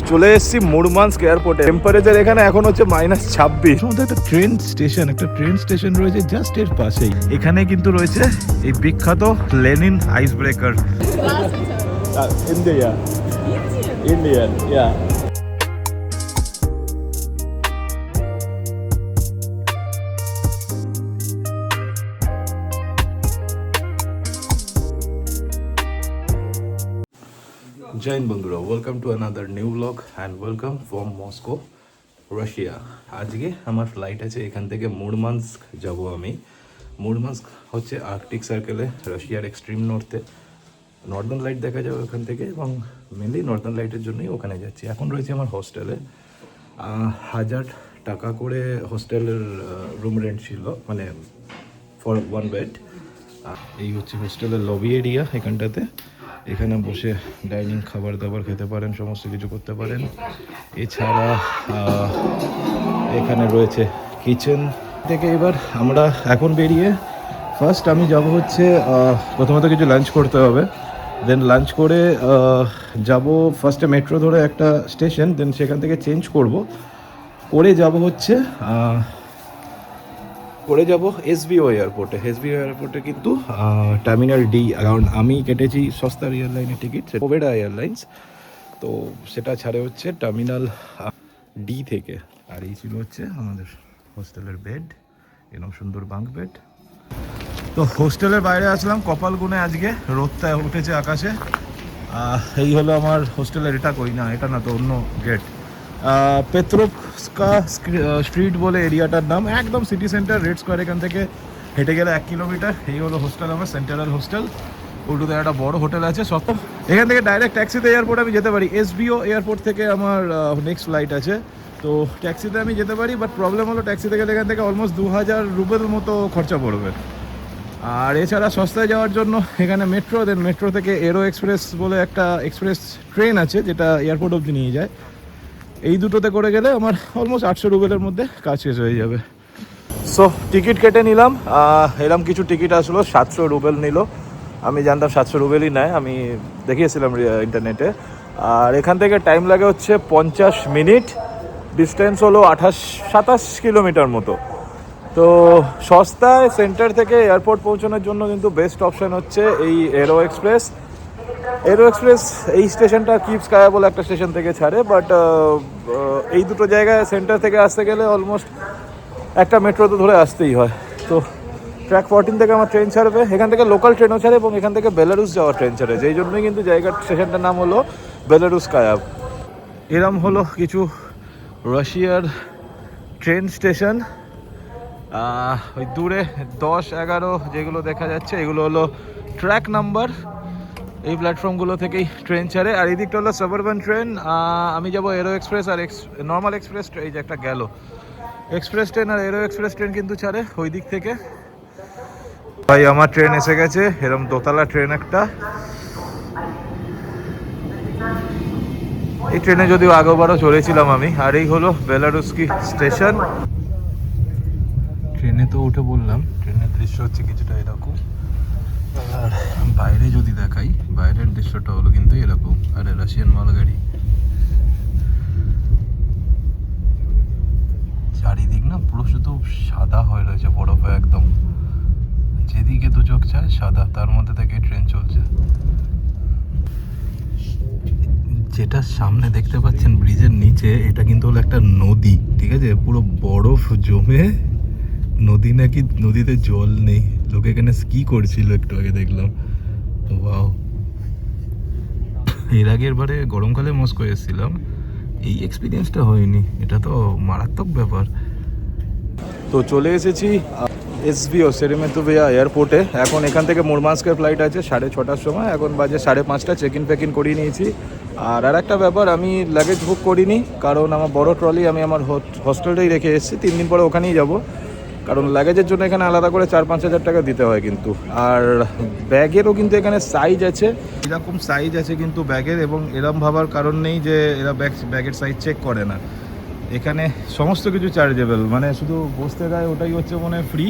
চলে এসেছি মুরমানস্ক এয়ারপোর্টে। টেম্পারেচার এখানে এখন হচ্ছে -26। একটা ট্রেন স্টেশন রয়েছে জাস্ট এর পাশেই। এখানে কিন্তু রয়েছে এই বিখ্যাত লেনিন আইস ব্রেকার। ইন্ডিয়ান জয় হিন্দ বন্ধুরা, welcome to another new blog and welcome from Moscow, Russia. আজকে আমার ফ্লাইট আছে এখান থেকে মুরমানস্ক যাব আমি। মুরমানস্ক হচ্ছে আর্কটিক সার্কেলে, রাশিয়ার এক্সট্রিম নর্থে। নর্দার্ন লাইট দেখা যাবে ওখান থেকে, এবং মেনলি নর্দার্ন লাইটের জন্যই ওখানে যাচ্ছি। এখন রয়েছে আমার হোস্টেলে। 1000 টাকা করে হোস্টেলের রুম রেন্ট ছিল, মানে ফর ওয়ান বেড। এই হচ্ছে হোস্টেলের লবি এরিয়া। এখানটাতে এখানে বসে ডাইনিং খাবার দাবার খেতে পারেন, সমস্ত কিছু করতে পারেন। এছাড়া এখানে রয়েছে কিচেন থেকে। এবার আমরা এখন বেরিয়ে ফার্স্ট আমি যাব হচ্ছে প্রথমত কিছু লাঞ্চ করতে হবে। দেন লাঞ্চ করে যাব ফার্স্টে মেট্রো ধরে একটা স্টেশন, দেন সেখান থেকে চেঞ্জ করে যাব হচ্ছে এসবিও এয়ারপোর্টে। এসবিও এয়ারপোর্টে কিন্তু টার্মিনাল ডি, কারণ আমি কেটেছি সস্তার এয়ারলাইনের টিকিট, কোভেডা এয়ারলাইন্স। তো সেটা ছাড়ে হচ্ছে টার্মিনাল ডি থেকে। আর এই ছিল হচ্ছে আমাদের হোস্টেলের বেড, এরকম সুন্দর বাঙ্ক বেড। তো হোস্টেলের বাইরে আসলাম, কপাল গুনে আজকে রোদটা উঠেছে আকাশে। এই হলো আমার হোস্টেলের, এটা না তো অন্য গেট। পেত্রোভস্কা স্ট্রিট বলে এরিয়াটার নাম, একদম সিটি সেন্টার, রেড স্কোয়ার। এখান থেকে হেঁটে গেলে 1 কিলোমিটার। এই হলো হোস্টেল আমার, সেন্ট্রাল হোস্টেল। উল্টোতে একটা বড় হোটেল আছে সব। এখান থেকে ডাইরেক্ট ট্যাক্সিতে এয়ারপোর্ট আমি যেতে পারি। এসবিও এয়ারপোর্ট থেকে আমার নেক্সট ফ্লাইট আছে, তো ট্যাক্সিতে আমি যেতে পারি। বাট প্রবলেম হলো ট্যাক্সিতে গেলে এখান থেকে অলমোস্ট 2000 রুবেল মতো খরচা পড়বে। আর এছাড়া সস্তায় যাওয়ার জন্য এখানে মেট্রো, দেন মেট্রো থেকে এরো এক্সপ্রেস বলে একটা এক্সপ্রেস ট্রেন আছে, যেটা এয়ারপোর্ট অবধি নিয়ে যায়। এই দুটোতে করে গেলে আমার অলমোস্ট 800 রুবেলের মধ্যে কাজ শেষ হয়ে যাবে। সো টিকিট কেটে নিলাম। এরকম কিছু টিকিট আসলো, 700 রুবেল নিল। আমি জানতাম 700 রুবেলই নেয়, আমি দেখিয়েছিলাম ইন্টারনেটে। আর এখান থেকে টাইম লাগে হচ্ছে 50 মিনিট। ডিস্টেন্স হলো 27 কিলোমিটার মতো। তো সস্তায় সেন্টার থেকে এয়ারপোর্ট পৌঁছানোর জন্য কিন্তু বেস্ট অপশান হচ্ছে এই এরো এক্সপ্রেস। এই স্টেশনটা কিপস্কায়া বলে একটা স্টেশন থেকে ছাড়ে, বাট এই দুটো জায়গায় সেন্টার থেকে আসতে গেলে অলমোস্ট একটা মেট্রো তো ধরে আসতেই হয়। তো ট্র্যাক 14 থেকে আমার ট্রেন ছাড়বে, এখান থেকে লোকাল ট্রেনও ছাড়ে, এবং এখান থেকে বেলারুস যাওয়ার ট্রেন ছাড়ে। যেই জন্যই কিন্তু স্টেশনটার নাম হলো বেলারুস্কায়া। এরম হলো কিছু রাশিয়ার ট্রেন স্টেশন। ওই দূরে 10-11 যেগুলো দেখা যাচ্ছে, এগুলো হলো ট্র্যাক নাম্বার। এই প্ল্যাটফর্মগুলো থেকেই ট্রেন ছাড়ে। আর এই দিকটা হলো সাবারবান ট্রেন। আমি যাব এরো এক্সপ্রেস আর নর্মাল এক্সপ্রেস। এই যে একটা গেল এক্সপ্রেস ট্রেন আর এরো এক্সপ্রেস ট্রেন কিন্তু ছাড়ে ওই দিক থেকে। ভাই আমার ট্রেন এসে গেছে, এরকম দোতলা ট্রেন একটা। এই ট্রেনে যদিও আগেবারও চলেছিলাম আমি। আর এই হলো বেলারুস্কি স্টেশন। ট্রেনে তো উঠে বললাম, ট্রেনের দৃশ্য হচ্ছে কিছুটা এরকম। আর বাইরে যদি দেখাই, বাইরের দৃশ্যটা হলো কিন্তু এরকম। আরে রাশিয়ান মালগাড়ি, চারিদিক না পুরো শুধু সাদা হয়ে রয়েছে, বরফে একদম। যেদিকে দু চোখ চায় সাদা, তার মধ্যে থেকে ট্রেন চলছে। যেটা সামনে দেখতে পাচ্ছেন ব্রিজের নিচে, এটা কিন্তু হলো একটা নদী, ঠিক আছে? পুরো বরফ জমে নদী, নাকি নদীতে জল নেই। লোকে এখানে স্কি করছিল একটু আগে দেখলাম। ওয়াও! এর আগের বারে গরমকালে মস্কো এসেছিলাম, এই এক্সপিরিয়েন্সটা হয়নি। এটা তো মারাত্মক ব্যাপার। তো চলে এসেছি এসবিও সেরেমেতোভিয়া এয়ারপোর্টে। এখন এখান থেকে মুরমানস্কের ফ্লাইট আছে 6:30টার সময়। এখন বাজে 5:30। চেক ইন করিয়ে নিয়েছি। আর একটা ব্যাপার, আমি লাগেজ বুক করিনি, কারণ আমার বড় ট্রলি আমি আমার হোস্টেলটাই রেখে এসেছি। 3 দিন পরে ওখানেই যাব, কারণ লাগেজের জন্য এখানে আলাদা করে 4-5 হাজার টাকা দিতে হয় কিন্তু। আর ব্যাগেরও কিন্তু এখানে সাইজ আছে, এরকম সাইজ আছে কিন্তু ব্যাগের। এবং এরম ভাবার কারণ নেই যে এরা ব্যাগের সাইজ চেক করে না। এখানে সমস্ত কিছু চার্জেবল, মানে শুধু বসতে দেয় ওটাই হচ্ছে মনে হয় ফ্রি,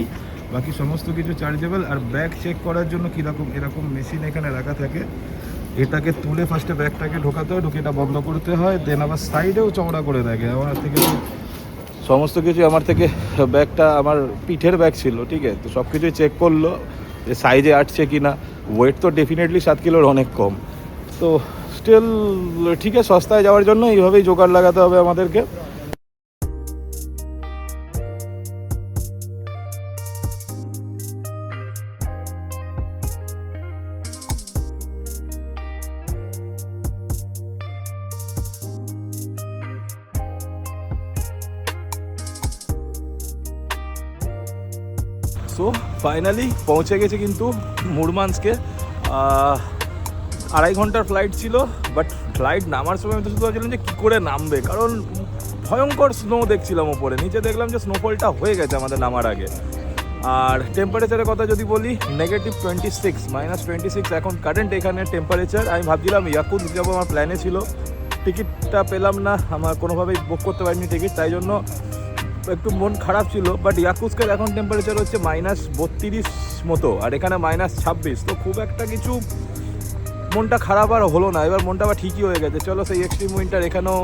বাকি সমস্ত কিছু চার্জেবল। আর ব্যাগ চেক করার জন্য কীরকম এরকম মেশিন এখানে রাখা থাকে, এটাকে তুলে ফার্স্টে ব্যাগটাকে ঢোকাতে হয়, ঢুকে এটা বন্ধ করতে হয়, দেন আবার সাইডেও চওড়া করে দেখে আমার থেকে সমস্ত কিছু। আমার থেকে ব্যাগটা আমার পিঠের ব্যাগ ছিল, ঠিক আছে, তো সব কিছুই চেক করলো যে সাইজে আটছে কি না। ওয়েট তো ডেফিনেটলি 7 কিলোর অনেক কম, তো স্টিল ঠিক আছে, সস্তায় যাওয়ার জন্য এইভাবেই জোগাড় লাগাতে হবে আমাদেরকে। সো ফাইনালি পৌঁছে গেছে কিন্তু মুরমানস্কে। 2.5 ঘন্টার ফ্লাইট ছিল, বাট ফ্লাইট নামার সময় আমি তো শুধু ভাবছিলাম যে কী করে নামবে, কারণ ভয়ঙ্কর স্নো দেখছিলাম ওপরে। নিচে দেখলাম যে স্নোফলটা হয়ে গেছে আমাদের নামার আগে। আর টেম্পারেচারের কথা যদি বলি, -26, -26 এখন কারেন্ট এখানে টেম্পারেচার। আমি ভাবছিলাম ইয়াকুৎস্ক যাবো, আমার প্ল্যানে ছিল, টিকিটটা পেলাম না, আমার কোনোভাবেই বুক করতে পারিনি টিকিট, তাই জন্য একটু মন খারাপ ছিল। বাট ইয়াকুৎস্কের এখন টেম্পারেচার হচ্ছে -32 মতো, আর এখানে -26, তো খুব একটা কিছু মনটা খারাপ আর হলো না। এবার মনটা আবার ঠিকই হয়ে গেছে, চলো সেই এক্সট্রিম উইন্টার এখানেও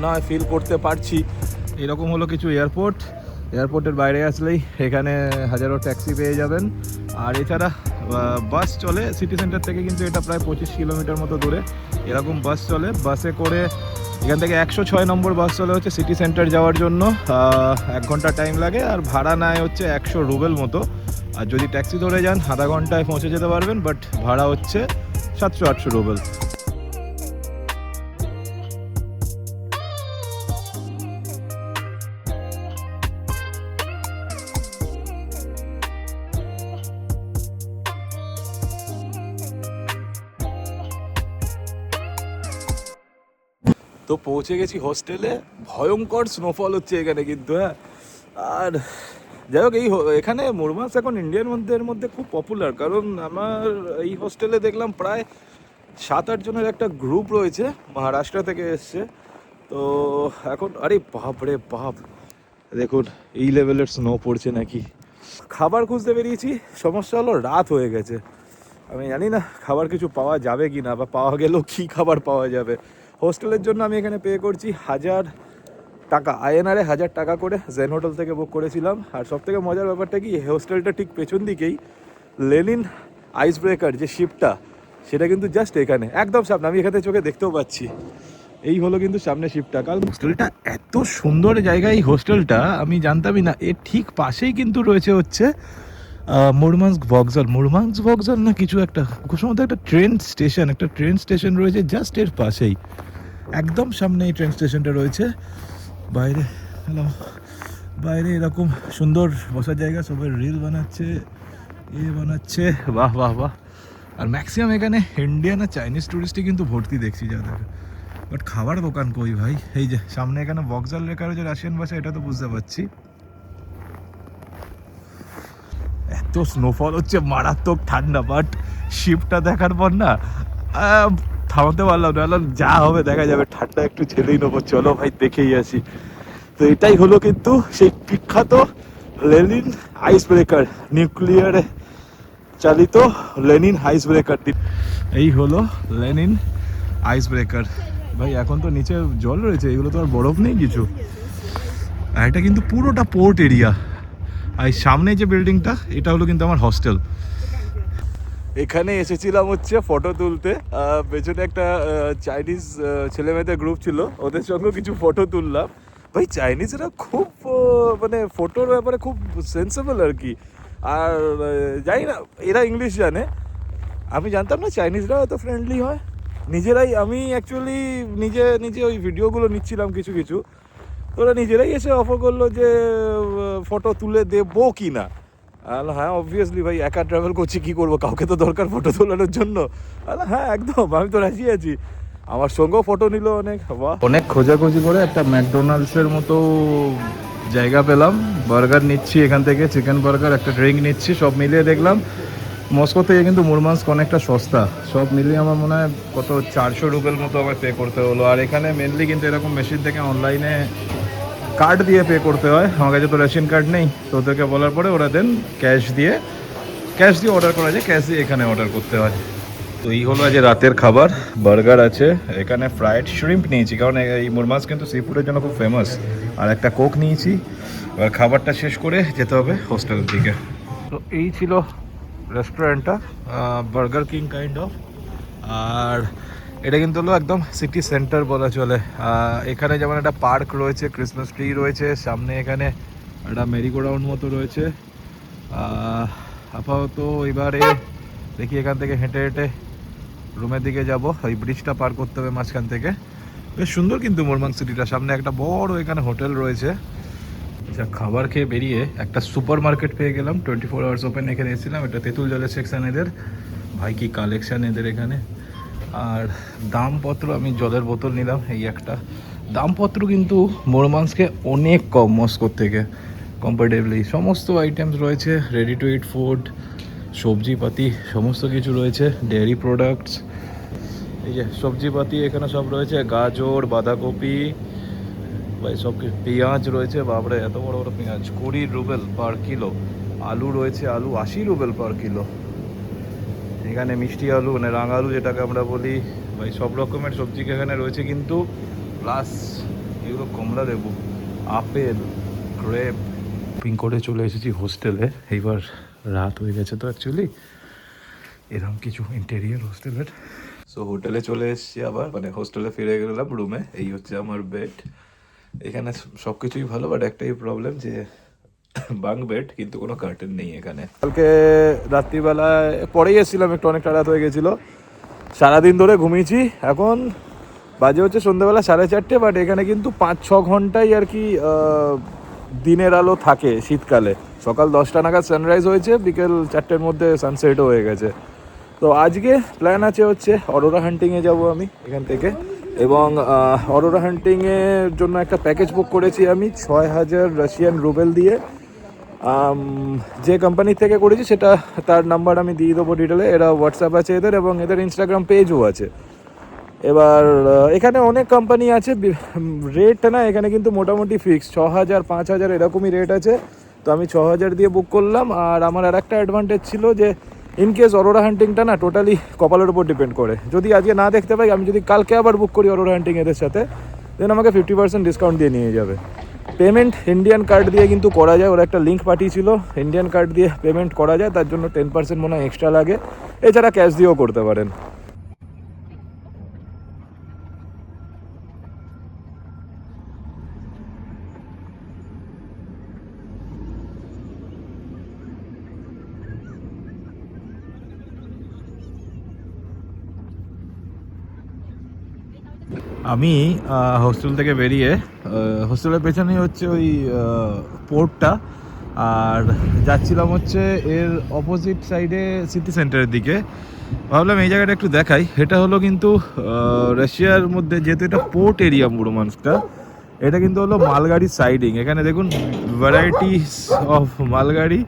না ফিল করতে পারছি। এরকম হলো কিছু এয়ারপোর্টের বাইরে আসলেই এখানে হাজারো ট্যাক্সি পেয়ে যাবেন। আর এছাড়া বাস চলে সিটি সেন্টার থেকে, কিন্তু এটা প্রায় 25 কিলোমিটার মতো দূরে। এরকম বাস চলে, বাসে করে এখান থেকে 106 নম্বর বাস চলে হচ্ছে সিটি সেন্টার যাওয়ার জন্য। 1 ঘন্টা টাইম লাগে, আর ভাড়া নেয় হচ্ছে 100 রুবেল মতো। আর যদি ট্যাক্সি ধরে যান আধা ঘন্টায় পৌঁছে যেতে পারবেন, বাট ভাড়া হচ্ছে 700-800 রুবেল। তো পৌঁছে গেছি হোস্টেলে, ভয়ঙ্কর স্নোফল হচ্ছে এখানে কিন্তু, হ্যাঁ। আর যাই হোক, এখানে মুরমানস্ক এখন ইন্ডিয়ার মধ্যে খুব পপুলার, কারণ আমার এই হোস্টেলে দেখলাম প্রায় 7-8 জনের একটা গ্রুপ রয়েছে, মহারাষ্ট্র থেকে এসছে। তো এখন আরে বাপ রে বাপ, দেখুন এই লেভেলের স্নো পড়ছে নাকি। খাবার খুঁজতে বেরিয়েছি, সমস্যা হলো রাত হয়ে গেছে। আমি জানি না খাবার কিছু পাওয়া যাবে কি না, বা পাওয়া গেলেও কী খাবার পাওয়া যাবে। হোস্টেলের জন্য আমি এখানে পে করছি 1000 টাকা, INR 1000 টাকা করে জেন হোটেল থেকে বুক করেছিলাম। আর সবথেকে মজার ব্যাপারটা কি, হোস্টেলটা ঠিক পেছন দিকেই লেনিন আইস ব্রেকার যে শিপটা, সেটা কিন্তু জাস্ট এখানে একদম সামনে, আমি এখানে চোখে দেখতেও পাচ্ছি। এই হলো কিন্তু সামনে শিপটা। কারণ হোস্টেলটা এত সুন্দর জায়গা, এই হোস্টেলটা আমি জানতামই না। এর ঠিক পাশেই কিন্তু রয়েছে হচ্ছে মুরমানস্ক ভокজাল না কিছু একটা, খুব সম্ভবত একটা ট্রেন স্টেশন রয়েছে জাস্ট এর পাশেই, একদম সামনে এই ট্রেন স্টেশনটা রয়েছে। বাইরে এরকম সুন্দর বসার জায়গা, সবাই রিল বানাচ্ছে, বাহ বাহ বাহ। আর ম্যাক্সিমাম এখানে ইন্ডিয়ান আর চাইনিজ টুরিস্টই কিন্তু ভর্তি দেখছি যাদের। বাট খাবার দোকান কই ভাই? এই যে সামনে এখানে ভокজাল লেখা রয়েছে রাশিয়ান ভাষা, এটা তো বুঝতে পারছি। এত স্নোফল হচ্ছে, মারাত্মক ঠান্ডা, বাট শিপটা দেখার পর না থামাতে পারলাম না, যা হবে দেখা যাবে, ঠান্ডা একটু ছেলেই নেবো, চলো ভাই দেখেই আসি। তো এটাই হলো কিন্তু সেই বিখ্যাত লেনিন আইস ব্রেকার, নিউক্লিয়ারে চালিত লেনিন আইস ব্রেকার। এই হলো লেনিন আইস ব্রেকার। ভাই এখন তো নিচে জল রয়েছে, এগুলো তো আর বরফ নেই কিছু। আর এটা কিন্তু পুরোটা পোর্ট এরিয়া। আর সামনে যে বিল্ডিংটা, এটা হলো কিন্তু আমার হস্টেল। এখানে এসেছিলাম হচ্ছে ফটো তুলতে, পেছনে একটা চাইনিজ ছেলেমেয়েদের গ্রুপ ছিল, ওদের সঙ্গে কিছু ফটো তুললাম। ভাই চাইনিজরা খুব মানে ফটোর ব্যাপারে খুব সেন্সেবল আর কি। আর জানি না, এরা ইংলিশ জানে, আমি জানতাম না চাইনিজরা এত ফ্রেন্ডলি হয় নিজেরাই। আমি অ্যাকচুয়ালি নিজে ওই ভিডিওগুলো নিচ্ছিলাম কিছু, ওরা নিজেরাই এসে অফার করলো যে ফটো তুলে দেবো কি না। হ্যাঁ অবভিয়াসলি ভাই, একা ট্রাভেল করছি, কী করবো, কাউকে তো দরকার ফটো তোলানোর জন্য। হ্যাঁ একদম, আমি তো রাজি আছি। আমার সঙ্গেও ফটো নিল অনেক খোঁজাখুঁজি করে একটা ম্যাকডোনাল্ডসের মতো জায়গা পেলাম। বার্গার নিচ্ছি এখান থেকে, চিকেন বার্গার, একটা ড্রিঙ্ক নিচ্ছি, সব মিলিয়ে দেখলাম মস্কো থেকে কিন্তু মুরমানস্ক অনেকটা সস্তা। সব মিলিয়ে আমার মনে হয় কত 400 রুবেল মতো আমার পে করতে হলো। আর এখানে মেনলি কিন্তু এরকম মেশিন থেকে অনলাইনে কার্ড দিয়ে পে করতে হয়। আমার কাছে তো রেশন কার্ড নেই, তো ওদেরকে বলার পরে ওরা দেন ক্যাশ দিয়ে অর্ডার করা যায়, ক্যাশ দিয়ে এখানে অর্ডার করতে হয়। তো এই হলো আজ রাতের খাবার। বার্গার আছে, এখানে ফ্রাইড শ্রিম্প নিয়েছি কারণ এই মুরমান্স কিন্তু সি ফুডের জন্য খুব ফেমাস, আর একটা কোক নিয়েছি। এবার খাবারটা শেষ করে যেতে হবে হোস্টেলের দিকে। তো এই ছিল রেস্টুরেন্টটা, বার্গার কিং কাইন্ড অফ। আর এটা কিন্তু হলো একদম সিটি সেন্টার বলা চলে। এখানে যেমন একটা পার্ক রয়েছে, ক্রিসমাস ট্রি রয়েছে সামনে, এখানে একটা মেরিগো রাউন্ড মতো রয়েছে। আপাতত এবারে দেখি এখান থেকে হেঁটে হেঁটে রুমের দিকে যাব। ওই ব্রিজটা পার করতে হবে মাঝখান থেকে। বেশ সুন্দর কিন্তু মোরমাং সিটিটা, সামনে একটা বড় এখানে হোটেল রয়েছে। আচ্ছা, খাবার খেয়ে বেরিয়ে একটা সুপার মার্কেট পেয়ে গেলাম, 24 আওয়ার্স ওপেন। এখানে এসেছিলাম, এটা তেঁতুল জলের সেকশন এদের। ভাই কি কালেকশান এদের এখানে। আর দামপত্র, আমি জলের বোতল নিলাম এই একটা। দামপত্র কিন্তু মোরমাংসকে অনেক কম মস্কোর থেকে কম্পারেটিভলি। সমস্ত আইটেমস রয়েছে, রেডি টু ইট ফুড, সবজিপাতি সমস্ত কিছু রয়েছে, ডেয়ারি প্রোডাক্টস। এই যে সবজিপাতি এখানে সব রয়েছে, গাজর, বাঁধাকপি, ভাই সব কিছু। পেঁয়াজ রয়েছে, বাবরে এত বড় বড় পেঁয়াজ, 20 রুবেল পার কিলো। আলু রয়েছে, আলু 80 রুবেল পার কিলো। এখানে মিষ্টি আলু মানে রাঙা আলু যেটাকে আমরা বলি, ভাই সব রকমের সবজি এখানে রয়েছে কিন্তু। প্লাস এগুলো কমলা লেবু, আপেল, গ্রেপ। পিং করে চলে এসেছি হোস্টেলে। এইবার রাত হয়ে গেছে তো অ্যাকচুয়ালি, এরকম কিছু ইন্টেরিয়ার হোস্টেলের। সো হোটেলে চলে এসেছি আবার, মানে হোস্টেলে ফিরে গেলাম রুমে। এই হচ্ছে আমার বেড। এখানে সব কিছুই ভালো, বাট একটাই প্রবলেম যে বাঙ্ক বেড, কিন্তু কোনো কার্টেন নেই এখানে। কালকে রাত্রিবেলায় পরেই এসেছিলাম, একটু অনেকটা রাত হয়ে গেছিলো। সারাদিন ধরে ঘুমিয়েছি। এখন বাজে হচ্ছে সন্ধ্যাবেলা 4:30, বাট এখানে কিন্তু 5-6 ঘন্টাই আর কি দিনের আলো থাকে শীতকালে। সকাল 10টা নাগাদ সানরাইজ হয়েছে, বিকেল 4টের মধ্যে সানসেটও হয়ে গেছে। তো আজকে প্ল্যান আছে হচ্ছে অরোরা হান্টিংয়ে যাব আমি এখান থেকে। এবং অরোরা হান্টিংয়ের জন্য একটা প্যাকেজ বুক করেছি আমি 6000 রাশিয়ান রুবেল দিয়ে। যে কোম্পানি থেকে করেছি সেটা, তার নাম্বার আমি দিয়ে দেবো ডিটেলে। এরা হোয়াটসঅ্যাপ আছে এদের, এবং এদের ইনস্টাগ্রাম পেজও আছে। এবার এখানে অনেক কোম্পানি আছে, রেট না এখানে কিন্তু মোটামুটি ফিক্স 6000, 5000 এরকমই রেট আছে। তো আমি 6000 দিয়ে বুক করলাম। আর আমার আর একটা অ্যাডভান্টেজ ছিল যে ইনকেস অরোরা হান্টিংটা না টোটালি কপালের উপর ডিপেন্ড করে। যদি আজকে না দেখতে পাই, আমি যদি কালকে আবার বুক করি অরোরা হান্টিং এদের সাথে, দেন আমাকে 50% ডিসকাউন্ট দিয়ে নিয়ে যাবে। পেমেন্ট ইন্ডিয়ান কার্ড দিয়ে কিন্তু করা যায়, ওরা একটা লিঙ্ক পাঠিয়েছিল, ইন্ডিয়ান কার্ড দিয়ে পেমেন্ট করা যায়। তার জন্য 10% মনে হয় এক্সট্রা লাগে, এছাড়া ক্যাশ দিয়েও করতে পারেন। আমি হোস্টেল থেকে বেরিয়ে, হোস্টেলের পেছনেই হচ্ছে ওই পোর্টটা, আর যাচ্ছিলাম হচ্ছে এর অপোজিট সাইডে সিটি সেন্টারের দিকে। ভাবলাম এই জায়গাটা একটু দেখাই। এটা হলো কিন্তু রাশিয়ার মধ্যে, যেহেতু এটা পোর্ট এরিয়া মুরমানস্কটা, এটা কিন্তু হলো মালগাড়ির সাইডিং। এখানে দেখুন ভ্যারাইটিস অফ মালগাড়ি,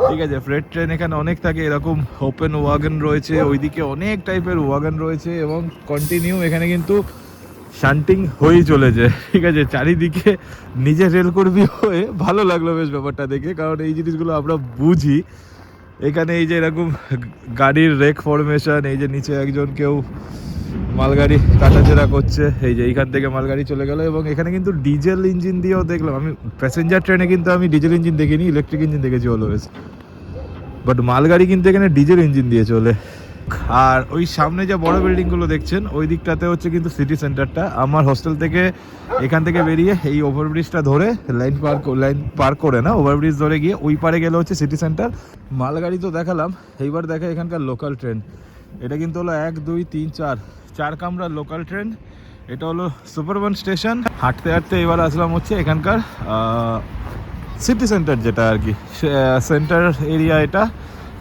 ঠিক আছে। ফ্রেড ট্রেন এখানে অনেক থাকে, এরকম ওপেন ওয়াগন রয়েছে, ওইদিকে অনেক টাইপের ওয়াগন রয়েছে, এবং কন্টিনিউ এখানে কিন্তু শান্টিং হয়েই চলেছে, ঠিক আছে। চারিদিকে নিজে রেলকর্মী হয়ে ভালো লাগলো বেশ ব্যাপারটা দেখে, কারণ এই জিনিসগুলো আমরা বুঝি। এখানে এই যে এরকম গাড়ির রেক ফরমেশন, এই যে নিচে একজন কেউ মালগাড়ি কাটাচেরা করছে, এই যে এইখান থেকে মালগাড়ি চলে গেল। এবং এখানে কিন্তু ডিজেল ইঞ্জিন দিয়েও দেখলাম আমি। প্যাসেঞ্জার ট্রেনে কিন্তু আমি ডিজেল ইঞ্জিন দেখিনি, ইলেকট্রিক ইঞ্জিন দেখেছি অলওয়েজ, বাট মালগাড়ি কিন্তু এখানে ডিজেল ইঞ্জিন দিয়ে চলে। আর ওই সামনে যে বড় বিল্ডিংগুলো দেখছেন, ওই দিকটাতে হচ্ছে কিন্তু সিটি সেন্টারটা। আমার হোস্টেল থেকে এখান থেকে বেরিয়ে এই ওভারব্রিজটা ধরে, লাইন পার করে না, ওভারব্রিজ ধরে গিয়ে ওই পারে গেলে হচ্ছে সিটি সেন্টার। মালগাড়ি তো দেখালাম, এইবার দেখা এখানকার লোকাল ট্রেন। এটা কিন্তু হলো 1, 2, 3, 4 কামরার লোকাল ট্রেন। এটা হলো সুপারবন স্টেশন। হাঁটতে হাঁটতে এবার আসলাম হচ্ছে এখানকার সিটি সেন্টার, যেটা আর কি সেন্টার এরিয়া। এটা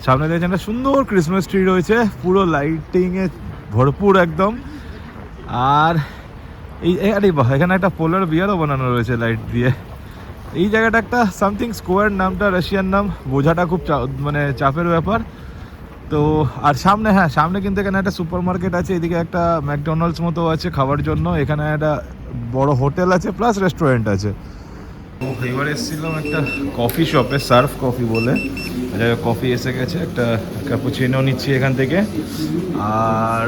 সামনে দেখছেন একটা সুন্দর ক্রিসমাস ট্রি রয়েছে, পুরো লাইটিংয়ে ভরপুর একদম। আর আরে বাহ, এখানে একটা পোলার বিয়ারও বানানো রয়েছে লাইট দিয়ে। এই জায়গাটা একটা সামথিং স্কোয়ার, নামটা রাশিয়ান নাম, বোঝাটা খুব মানে চাপের ব্যাপার। তো আর সামনে, হ্যাঁ সামনে কিন্তু এখানে একটা সুপার মার্কেট আছে, এদিকে একটা ম্যাকডোনাল্ডস মতো আছে খাওয়ার জন্য, এখানে একটা বড় হোটেল আছে প্লাস রেস্টুরেন্ট আছে। তো এবার এসেছিলাম একটা কফি শপে, সার্ফ কফি বলে। কফি এসে গেছে, একটা ক্যাপুচিনো নিচ্ছি এখান থেকে। আর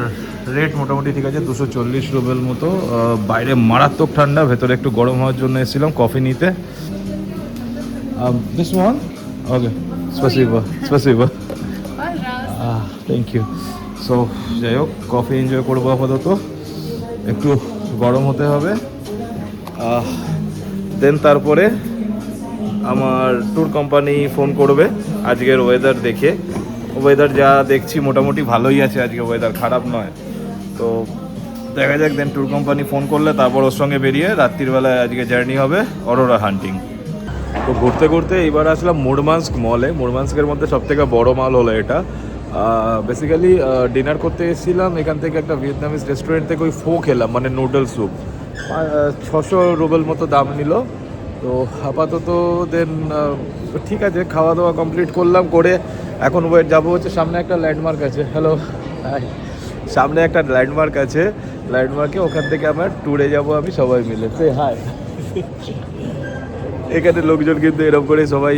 রেট মোটামুটি ঠিক আছে, 240 রুবেল মতো। বাইরে মারাত্মক ঠান্ডা, ভেতরে একটু গরম হওয়ার জন্য এসেছিলাম কফি নিতে। This one okay, specific specific, thank you. So যাই হোক, কফি এনজয় করবো আপাতত, একটু গরম হতে হবে। দেন তারপরে আমার ট্যুর কোম্পানি ফোন করবে আজকের ওয়েদার দেখে। ওয়েদার যা দেখছি মোটামুটি ভালোই আছে, আজকে ওয়েদার খারাপ নয়। তো দেখা যাক, দেন ট্যুর কোম্পানি ফোন করলে তারপর ওর সঙ্গে বেরিয়ে রাত্রিবেলায় আজকে জার্নি হবে অরোরা হান্টিং। তো ঘুরতে ঘুরতে এবার আসলাম মুরমানস্ক মলে। মুরমানস্কের মধ্যে সবথেকে বড় মল হলো এটা। বেসিক্যালি ডিনার করতে এসেছিলাম, এখান থেকে একটা ভিয়েতনামিজ রেস্টুরেন্ট থেকে ওই ফো খেলাম, মানে নুডল স্যুপ। 600 রুবেল মতো দাম নিল। তো আপাতত দেন ঠিক আছে, খাওয়া দাওয়া কমপ্লিট করলাম, করে এখন ওয়েট যাবো হচ্ছে সামনে একটা ল্যান্ডমার্ক আছে। Hello, hi. সামনে একটা ল্যান্ডমার্ক আছে, ল্যান্ডমার্কে ওখান থেকে আমার ট্যুরে যাব আমি, সবাই মিলে। সে হাই। এখানে লোকজন কিন্তু এরকম করে সবাই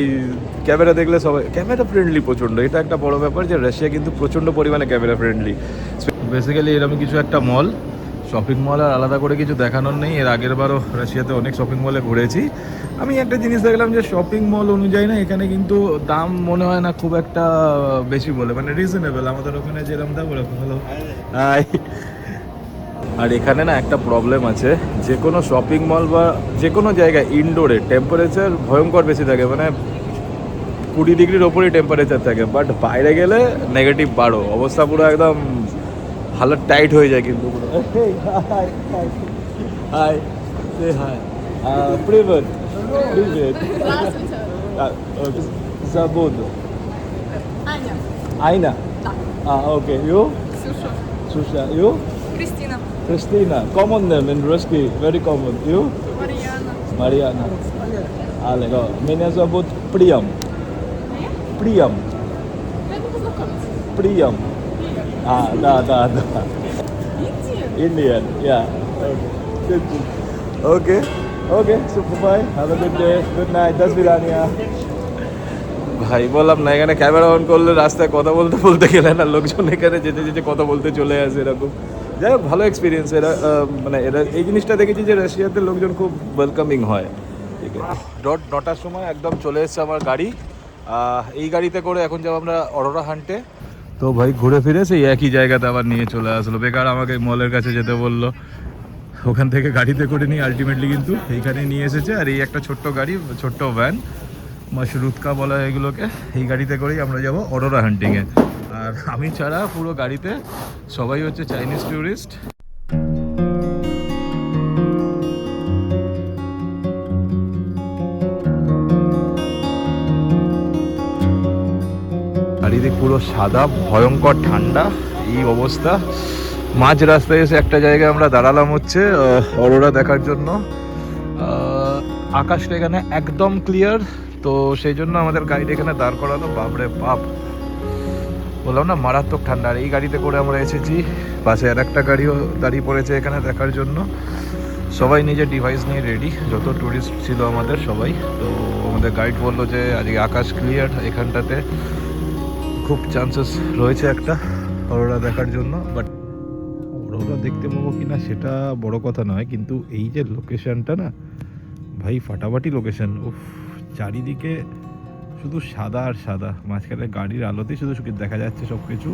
ক্যামেরা দেখলে সবাই ক্যামেরা ফ্রেন্ডলি প্রচণ্ড। এটা একটা বড় ব্যাপার যে রাশিয়া কিন্তু প্রচণ্ড পরিমাণে ক্যামেরা ফ্রেন্ডলি। বেসিক্যালি এরকম কিছু একটা মল, শপিং মল আর আলাদা করে কিছু দেখানোর নেই। এর আগের বারও রাশিয়াতে অনেক শপিং মলে ঘুরেছি। আমি একটা জিনিস দেখলাম যে শপিং মল অনুযায়ী না এখানে কিন্তু দাম মনে হয় না খুব একটা বেশি বলে, মানে রিজনেবল। আমাদের ওখানে যেরকম দাম ওরকম হলো। হাই। আর এখানে না একটা প্রবলেম আছে, যে কোনো শপিং মল বা যে কোনো জায়গায় ইনডোরে টেম্পারেচার ভয়ঙ্কর বেশি থাকে, মানে 20 ডিগ্রির ওপরই টেম্পারেচার থাকে। বাট বাইরে গেলে -12, অবস্থা পুরো একদম হালত টাইট হয়ে যায় কিন্তু পুরো। High, say high, private private Забуд. Аня. Айна. Okay, you? Ксюша. Susha, you? Кристина. Christina. Common name in Rusky, very common. You? Марьяна. Mariana. Алло, меня зовут Приям. Приям. Я не познакомиться. Приям. Да. Индия? Indian, yeah. Okay. Okay, super bye. Have a good day. Good night. Das vidaniya. ভাই বললাম না, এখানে camera on করলে রাস্তায় কথা বলতে বলতে গেলে না লোকজন এখানে যেতে যেতে কথা বলতে চলে আসে এরকম। যাই হোক, ভালো এক্সপিরিয়েন্স। এরা মানে এরা এই জিনিসটা দেখেছি যে রাশিয়াতে লোকজন খুব ওয়েলকামিং হয়। ঠিক আছে, 9টার সময় একদম চলে এসছে আমার গাড়ি। এই গাড়িতে করে এখন যাবো আমরা অরোরা হান্টে। তো ভাই ঘুরে ফিরে সেই একই জায়গাতে আবার নিয়ে চলে আসলো। বেকার আমাকে মলের কাছে যেতে বললো, ওখান থেকে গাড়িতে করে নিয়ে আলটিমেটলি কিন্তু এইখানে নিয়ে এসেছে। আর এই একটা ছোট্ট গাড়ি, ছোট্ট ভ্যান, মাশরুতকা বলা হয় এগুলোকে। এই গাড়িতে করেই আমরা যাব অরোরা হান্টিংয়ে। আর আমি ছাড়া পুরো গাড়িতে সবাই হচ্ছে চাইনিজ ট্যুরিস্ট। চারিদিক পুরো সাদা, ভয়ঙ্কর ঠান্ডা, এই অবস্থা। মাঝ রাস্তায় এসে একটা জায়গায় আমরা দাঁড়ালাম হচ্ছে অরোরা দেখার জন্য। আকাশটা এখানে একদম ক্লিয়ার, তো সেই জন্য আমাদের গাড়িটা এখানে দাঁড় করালো। বাপরে বাপ, বললাম না মারাত্মক ঠান্ডা। আর এই গাড়িতে করে আমরা এসেছি, পাশে আর একটা গাড়িও দাঁড়িয়ে পড়েছে এখানে দেখার জন্য। সবাই নিজের ডিভাইস নিয়ে রেডি, যত ট্যুরিস্ট ছিল আমাদের সবাই। তো আমাদের গাইড বললো যে আজকে আকাশ ক্লিয়ার, এখানটাতে খুব চান্সেস রয়েছে একটা অরোরা দেখার জন্য। বাট অরোরা দেখতে পাবো কিনা সেটা বড় কথা নয়, কিন্তু এই যে লোকেশনটা না ভাই, ফাটাফাটি লোকেশন। উফ, চারিদিকে শুধু সাদা আর সাদা, মাঝখানে গাড়ির আলোতেই শুধু দেখা যাচ্ছে সব কিছু।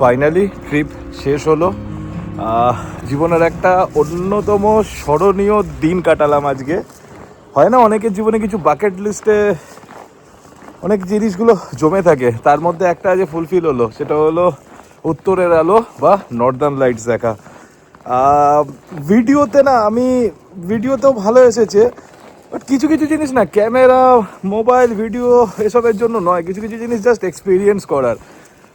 ফাইনালি ট্রিপ শেষ হলো। জীবনের একটা অন্যতম স্মরণীয় দিন কাটালাম আজকে। হয় না অনেকের জীবনে কিছু বাকেট লিস্টে অনেক জিনিসগুলো জমে থাকে, তার মধ্যে একটা যে ফুলফিল হলো সেটা হলো উত্তরের আলো বা নর্দার্ন লাইটস দেখা। ভিডিওতে না, আমি ভিডিওতেও ভালো এসেছে, বাট কিছু কিছু জিনিস না ক্যামেরা মোবাইল ভিডিও এসবের জন্য নয়, কিছু কিছু জিনিস জাস্ট এক্সপিরিয়েন্স করার।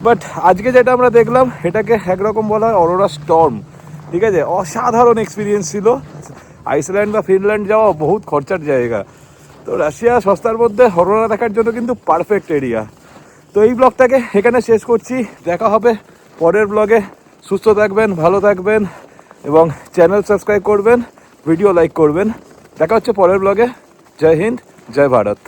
বাট আজকে যেটা আমরা দেখলাম এটাকে একরকম বলা হয় অরোরা স্টর্ম, ঠিক আছে? অসাধারণ এক্সপিরিয়েন্স ছিল। আইসল্যান্ড বা ফিনল্যান্ড যাওয়া বহুত খরচার জায়গা, তো রাশিয়া সস্তার মধ্যে অরোরা দেখার জন্য কিন্তু পারফেক্ট এরিয়া। তো এই ব্লগটাকে এখানে শেষ করছি, দেখা হবে পরের ব্লগে। সুস্থ থাকবেন, ভালো থাকবেন এবং চ্যানেল সাবস্ক্রাইব করবেন, ভিডিও লাইক করবেন। দেখা হচ্ছে পরের ব্লগে। জয় হিন্দ, জয় ভারত।